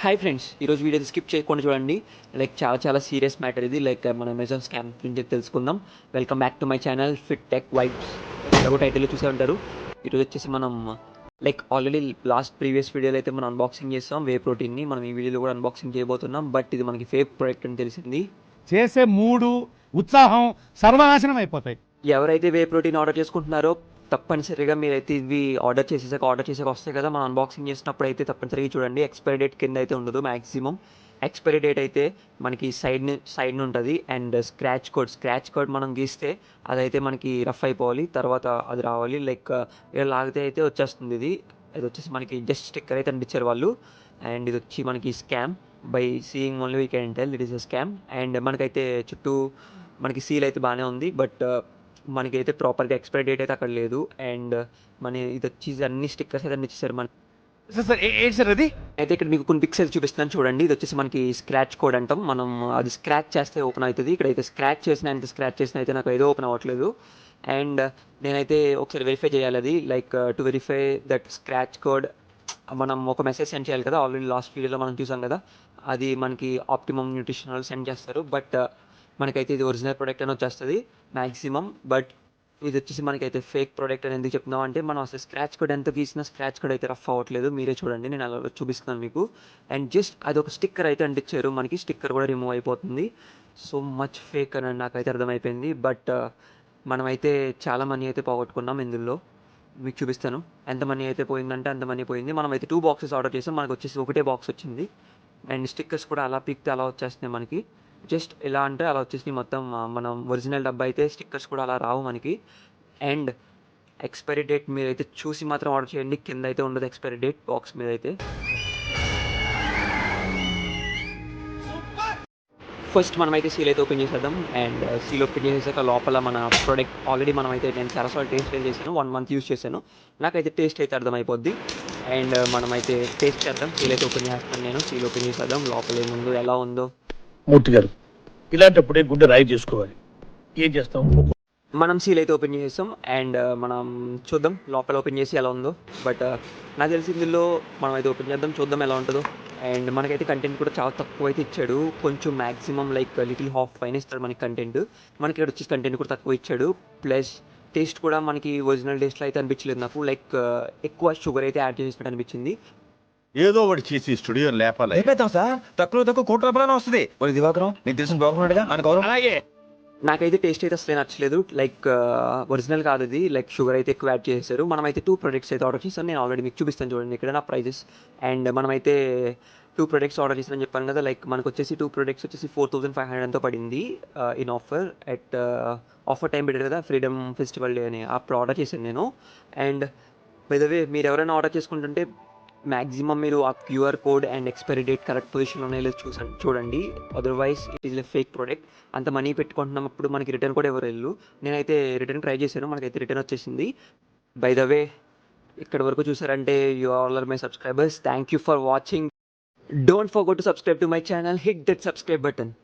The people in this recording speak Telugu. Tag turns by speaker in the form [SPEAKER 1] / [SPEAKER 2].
[SPEAKER 1] హాయ్ ఫ్రెండ్స్, ఈరోజు వీడియో స్కిప్ చేయకుండా చూడండి. చాలా సీరియస్ మ్యాటర్ ఇది. మన అమెజాన్ స్కామ్ గురించి తెలుసుకుందాం. Welcome back to my channel fit tech vibes. ఎలాగో టైటిల్లో చూసే ఉంటారు. ఈరోజు వచ్చేసి మనం ఆల్రెడీ ప్రీవియస్ వీడియోలో అయితే మనం అన్బాక్సింగ్ చేస్తాం వే ప్రోటీన్ని. మనం ఈ వీడియోలో కూడా అన్బాక్సింగ్ చేయబోతున్నాం. బట్ ఇది మనకి ఫేక్ ప్రోడక్ట్ అని తెలిసింది.
[SPEAKER 2] చేసే మూడు ఉత్సాహం సర్వనాశనం అయిపోతాయి.
[SPEAKER 1] ఎవరైతే వే ప్రోటీన్ ఆర్డర్ చేసుకుంటున్నారో తప్పనిసరిగా మీరైతే ఇవి ఆర్డర్ చేసాక వస్తాయి కదా, మనం అన్బాక్సింగ్ చేసినప్పుడు అయితే తప్పనిసరిగా చూడండి. ఎక్స్పైరీ డేట్ కింద అయితే ఉండదు మ్యాక్సిమం. ఎక్స్పైరీ డేట్ అయితే మనకి సైడ్ ఉంటుంది. అండ్ స్క్రాచ్ కోడ్ మనం గీస్తే అదైతే మనకి రఫ్ అయిపోవాలి, తర్వాత అది రావాలి. ఇలా లాగితే అయితే వచ్చేస్తుంది. ఇది వచ్చేసి మనకి జస్ట్ స్టిక్కర్ అయితే అందించారు వాళ్ళు. అండ్ ఇది వచ్చి మనకి scam. By seeing only we can tell it is a scam. And మనకైతే చుట్టూ మనకి సీల్ అయితే బాగానే ఉంది, బట్ మనకైతే ప్రాపర్గా ఎక్స్పైరీ డేట్ అయితే అక్కడ లేదు. అండ్ ఇది వచ్చి అన్ని స్టిక్కర్స్ అయితే ఇచ్చేసారు.
[SPEAKER 2] ఏంటి సార్ అది?
[SPEAKER 1] అయితే ఇక్కడ మీకు కొన్ని పిక్స్ అయితే చూపిస్తున్నాను చూడండి. ఇది వచ్చేసి మనకి స్క్రాచ్ కోడ్ అంటాం. మనం అది స్క్రాచ్ చేస్తే ఓపెన్ అవుతుంది. ఇక్కడైతే స్క్రాచ్ చేసిన అయితే నాకు ఏదో ఓపెన్ అవ్వట్లేదు. అండ్ నేనైతే ఒకసారి వెరిఫై చేయాలి అది. To verify that scratch code మనం ఒక మెసేజ్ సెండ్ చేయాలి కదా. ఆల్రెడీ లాస్ట్ వీడియోలో మనం చూసాం కదా, అది మనకి ఆప్టిమమ్ న్యూట్రిషన్ వాళ్ళు సెండ్ చేస్తారు. బట్ మనకైతే ఇది ఒరిజినల్ ప్రోడక్ట్ అని వచ్చేస్తుంది మ్యాక్సిమం. బట్ ఇది వచ్చేసి మనకైతే ఫేక్ ప్రోడక్ట్ అని ఎందుకు చెప్తున్నాం అంటే, మనం అసలు స్క్రాచ్ కోడ్ ఎంత గీసినా స్క్రాచ్ కోడ్ అయితే రఫ్ అవ్వట్లేదు. మీరే చూడండి, నేను అలా చూపిస్తున్నాను మీకు. అండ్ జస్ట్ అది ఒక స్టిక్కర్ అయితే అంటించారు. మనకి స్టిక్కర్ కూడా రిమూవ్ అయిపోతుంది. సో మచ్ ఫేక్ అని నాకైతే అర్థమైపోయింది. బట్ మనమైతే చాలా మనీ అయితే పోగొట్టుకున్నాం ఇందులో. మీకు చూపిస్తాను ఎంత మనీ అయితే పోయిందంటే అంత మనీ పోయింది. మనమైతే 2 బాక్సెస్ ఆర్డర్ చేసాం, మనకు వచ్చేసి ఒకటే బాక్స్ వచ్చింది. అండ్ స్టిక్కర్స్ కూడా అలా పిక్తే అలా వచ్చేస్తున్నాయి మనకి. జస్ట్ ఎలా అంటే అలా వచ్చేసి మొత్తం మనం ఒరిజినల్ డబ్బా అయితే స్టిక్కర్స్ కూడా అలా రావు మనకి. అండ్ ఎక్స్పైరీ డేట్ మీరైతే చూసి మాత్రం ఆర్డర్ చేయండి. కింద అయితే ఉండదు ఎక్స్పైరీ డేట్ బాక్స్ మీద అయితే. ఫస్ట్ మనమైతే సీల్ అయితే ఓపెన్ చేసేద్దాం. అండ్ సీల్ ఓపెన్ చేసేసాక లోపల మన ప్రోడక్ట్ ఆల్రెడీ నేను చాలాసార్లు టేస్ట్ చేశాను. 1 మంత్ యూస్ చేశాను. నాకైతే టేస్ట్ అయితే అర్థమైపోద్ది. అండ్ మనమైతే టేస్ట్ చేద్దాం. సీల్ అయితే ఓపెన్ చేస్తాను నేను. సీల్ ఓపెన్ చేసేద్దాం. లోపల ఏముందో ఎలా ఉందో.
[SPEAKER 2] మూర్తి గారు, ఇలాంటప్పుడే గుండె రాయి చేసుకోవాలి. ఏం చేస్తాం?
[SPEAKER 1] మనం సీల్ అయితే ఓపెన్ చేసాం. అండ్ మనం చూద్దాం లోపల ఓపెన్ చేసి ఎలా ఉందో. బట్ నాకు తెలిసి ఇందులో మనం అయితే ఓపెన్ చేద్దాం, చూద్దాం ఎలా ఉంటుందో. అండ్ మనకైతే కంటెంట్ కూడా చాలా తక్కువ అయితే ఇచ్చాడు. కొంచెం మ్యాక్సిమం లిటిల్ హాఫ్ పైన ఇస్తాడు మనకి కంటెంట్. మనకి ఇక్కడ వచ్చేసి కంటెంట్ కూడా తక్కువ ఇచ్చాడు. ప్లస్ టేస్ట్ కూడా మనకి ఒరిజినల్ టేస్ట్లో అయితే అనిపించలేదు నాకు. ఎక్కువ షుగర్ అయితే యాడ్ చేసినట్టు అనిపించింది.
[SPEAKER 3] ఏదో ఒకటి చేసి స్టూడియో లేపాలి.
[SPEAKER 4] అయిపోతాం సార్, తక్కువ ₹1,00,00,000 వస్తుంది. మరి దివాకరం నీకు తెలిసిన బాగున్నాడుగా అని గౌరవం.
[SPEAKER 2] అలాగే
[SPEAKER 1] నాకైతే టేస్ట్ అయితే అసలు నచ్చలేదు. ఒరిజినల్ కాదు ఇది. షుగర్ అయితే ఎక్కువ యాడ్ చేశారు. మనమైతే 2 ప్రొడక్ట్స్ అయితే ఆర్డర్ చేసాను. నేను ఆల్రెడీ మీకు చూపిస్తాను చూడండి ఇక్కడ నా ప్రైజెస్. అండ్ మనమైతే 2 ప్రొడక్ట్స్ ఆర్డర్ చేసానని చెప్పాను కదా. మనకు వచ్చేసి 2 ప్రొడక్ట్స్ వచ్చేసి 4,500 ఎంతో పడింది ఇన్ ఆఫర్. ఆఫర్ టైం పెట్టారు కదా, ఫ్రీడమ్ ఫెస్టివల్ డే అని. అప్పుడు ఆర్డర్ చేశాను నేను. అండ్ బై ద వే, మీరు ఎవరైనా ఆర్డర్ చేసుకుంటుంటే మ్యాక్సిమం మీరు ఆ QR code and expiry date correct పొజిషన్లోనే చూడండి. Otherwise it is a fake product. అంత మనీ పెట్టుకుంటున్నప్పుడు మనకి రిటర్న్ కూడా ఎవరు వెళ్ళు. నేనైతే రిటర్న్ ట్రై చేశాను, మనకైతే రిటర్న్ వచ్చేసింది. బై ద వే, ఇక్కడ వరకు చూసారంటే you all are my subscribers. Thank you for watching. Don't forget to subscribe to my channel. Hit that subscribe button.